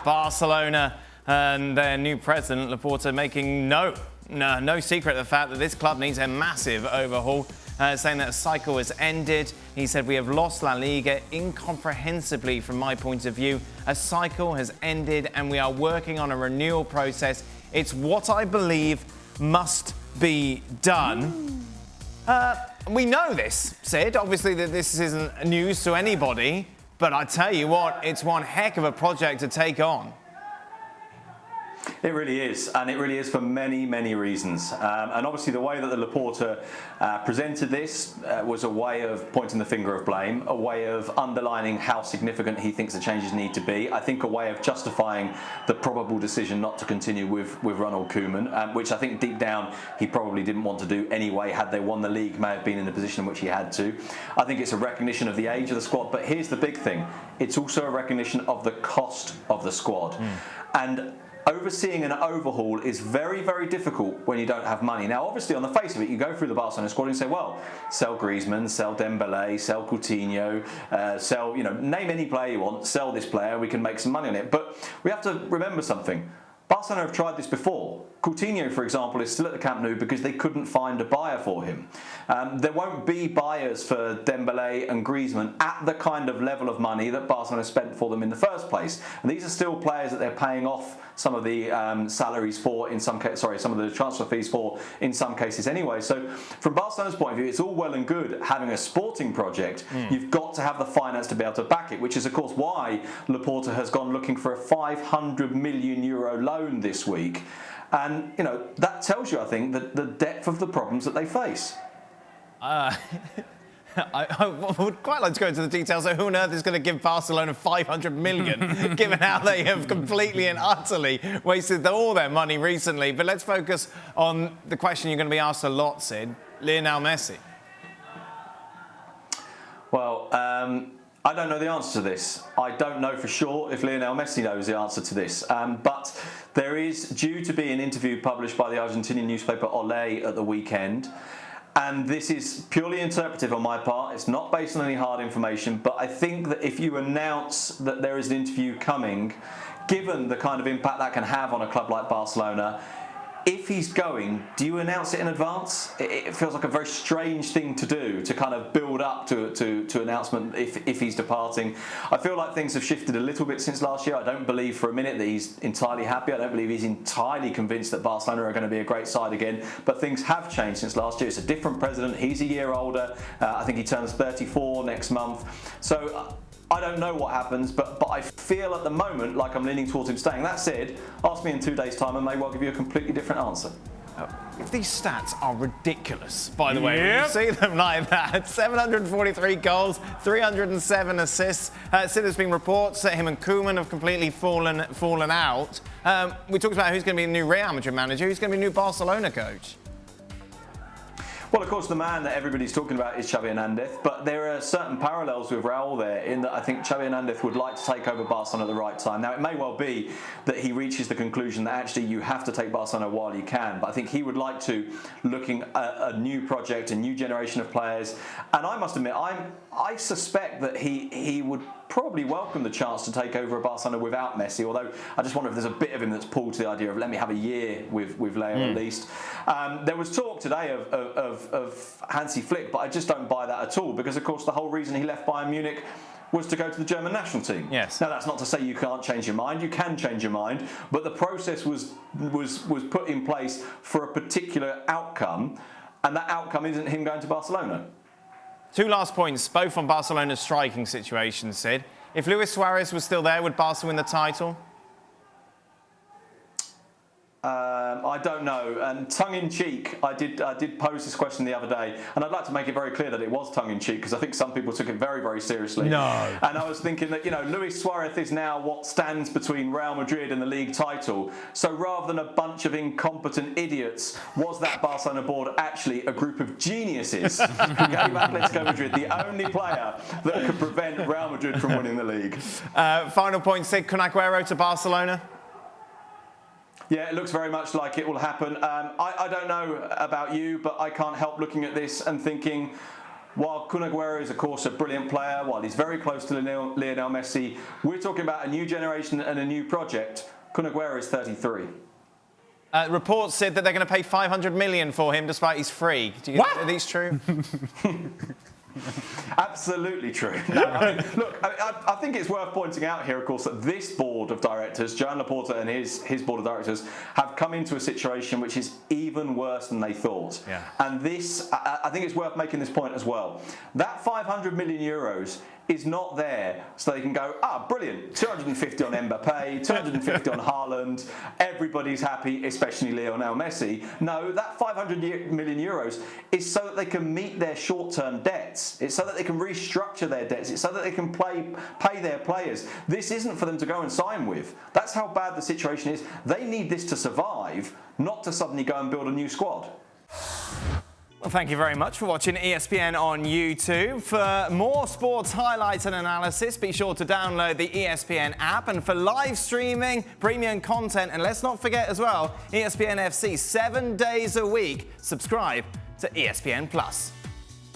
Barcelona and their new president, Laporta, making no secret of the fact that this club needs a massive overhaul, saying that a cycle has ended. He said, "We have lost La Liga incomprehensibly from my point of view. A cycle has ended and we are working on a renewal process. It's what I believe must be done." We know this, Sid. Obviously, that this isn't news to anybody, but I tell you what, it's one heck of a project to take on. It really is, and it really is for many, many reasons. And obviously the way that the Laporta presented this was a way of pointing the finger of blame, a way of underlining how significant he thinks the changes need to be. I think a way of justifying the probable decision not to continue with Ronald Koeman, which I think deep down he probably didn't want to do anyway. Had they won the league, may have been in the position in which he had to. I think it's a recognition of the age of the squad, but here's the big thing. It's also a recognition of the cost of the squad. And overseeing an overhaul is very, very difficult when you don't have money. Now, obviously, on the face of it, you go through the Barcelona squad and you say, well, sell Griezmann, sell Dembélé, sell Coutinho, sell, name any player you want, sell this player, we can make some money on it. But we have to remember something. Barcelona have tried this before. Coutinho, for example, is still at the Camp Nou because they couldn't find a buyer for him. There won't be buyers for Dembélé and Griezmann at the kind of level of money that Barcelona spent for them in the first place. And these are still players that they're paying off some of the salaries for in some cases, some of the transfer fees for in some cases anyway. So from Barcelona's point of view, it's all well and good having a sporting project. You've got to have the finance to be able to back it, which is of course why Laporta has gone looking for a €500 million loan this week. And, that tells you, I think, the depth of the problems that they face. I would quite like to go into the details. So who on earth is going to give Barcelona 500 million, given how they have completely and utterly wasted all their money recently? But let's focus on the question you're going to be asked a lot, Sid. Lionel Messi. Well, I don't know the answer to this. I don't know for sure if Lionel Messi knows the answer to this. But there is due to be an interview published by the Argentinian newspaper Lowe at the weekend. And this is purely interpretive on my part. It's not based on any hard information. But I think that if you announce that there is an interview coming, given the kind of impact that can have on a club like Barcelona, if he's going, do you announce it in advance? It feels like a very strange thing to do, to kind of build up to announcement if he's departing. I feel like things have shifted a little bit since last year. I don't believe for a minute that he's entirely happy. I don't believe he's entirely convinced that Barcelona are going to be a great side again. But things have changed since last year. It's a different president. He's a year older. I think he turns 34 next month. So I don't know what happens, but I feel at the moment like I'm leaning towards him staying. That said, ask me in 2 days' time and may well give you a completely different answer. These stats are ridiculous, by the way. When you see them like that. 743 goals, 307 assists. Sid, there's been reports that him and Koeman have completely fallen out. We talked about who's going to be the new Real Madrid manager, who's going to be the new Barcelona coach. Well, of course, the man that everybody's talking about is Xavi Hernandez, but there are certain parallels with Raul there in that I think Xavi Hernandez would like to take over Barcelona at the right time. Now, it may well be that he reaches the conclusion that actually you have to take Barcelona while you can, but I think he would like to, looking at a new project, a new generation of players. And I must admit, I suspect that he would probably welcome the chance to take over a Barcelona without Messi, although I just wonder if there's a bit of him that's pulled to the idea of let me have a year with Leo at least. There was talk today of Hansi Flick, but I just don't buy that at all because, of course, the whole reason he left Bayern Munich was to go to the German national team. Yes. Now, that's not to say you can't change your mind. You can change your mind, but the process was put in place for a particular outcome, and that outcome isn't him going to Barcelona. Two last points, both on Barcelona's striking situation, Sid. If Luis Suarez was still there, would Barca win the title? I don't know. And tongue-in-cheek, I did pose this question the other day, and I'd like to make it very clear that it was tongue-in-cheek because I think some people took it very, very seriously. No. And I was thinking that, Luis Suarez is now what stands between Real Madrid and the league title. So rather than a bunch of incompetent idiots, was that Barcelona board actually a group of geniuses who gave Atletico Madrid the only player that could prevent Real Madrid from winning the league? Final point, Sid, Kun Aguero to Barcelona? Yeah, it looks very much like it will happen. I don't know about you, but I can't help looking at this and thinking, while Kun Aguero is, of course, a brilliant player, while he's very close to Lionel Messi, we're talking about a new generation and a new project. Kun Aguero is 33. Reports said that they're going to pay 500 million for him despite he's free. Are these true? Absolutely true. No, look, I think it's worth pointing out here, of course, that this board of directors, Joan Laporta and his board of directors, have come into a situation which is even worse than they thought. Yeah. And this, I think it's worth making this point as well. That 500 million euros is not there so they can go, brilliant, 250 on Mbappe, 250 on Haaland, everybody's happy, especially Lionel Messi. No, that 500 million euros is so that they can meet their short-term debts. It's so that they can restructure their debts. It's so that they can pay their players. This isn't for them to go and sign with. That's how bad the situation is. They need this to survive, not to suddenly go and build a new squad. Well, thank you very much for watching ESPN on YouTube. For more sports highlights and analysis, be sure to download the ESPN app. And for live streaming, premium content, and let's not forget as well, ESPN FC 7 days a week. Subscribe to ESPN Plus.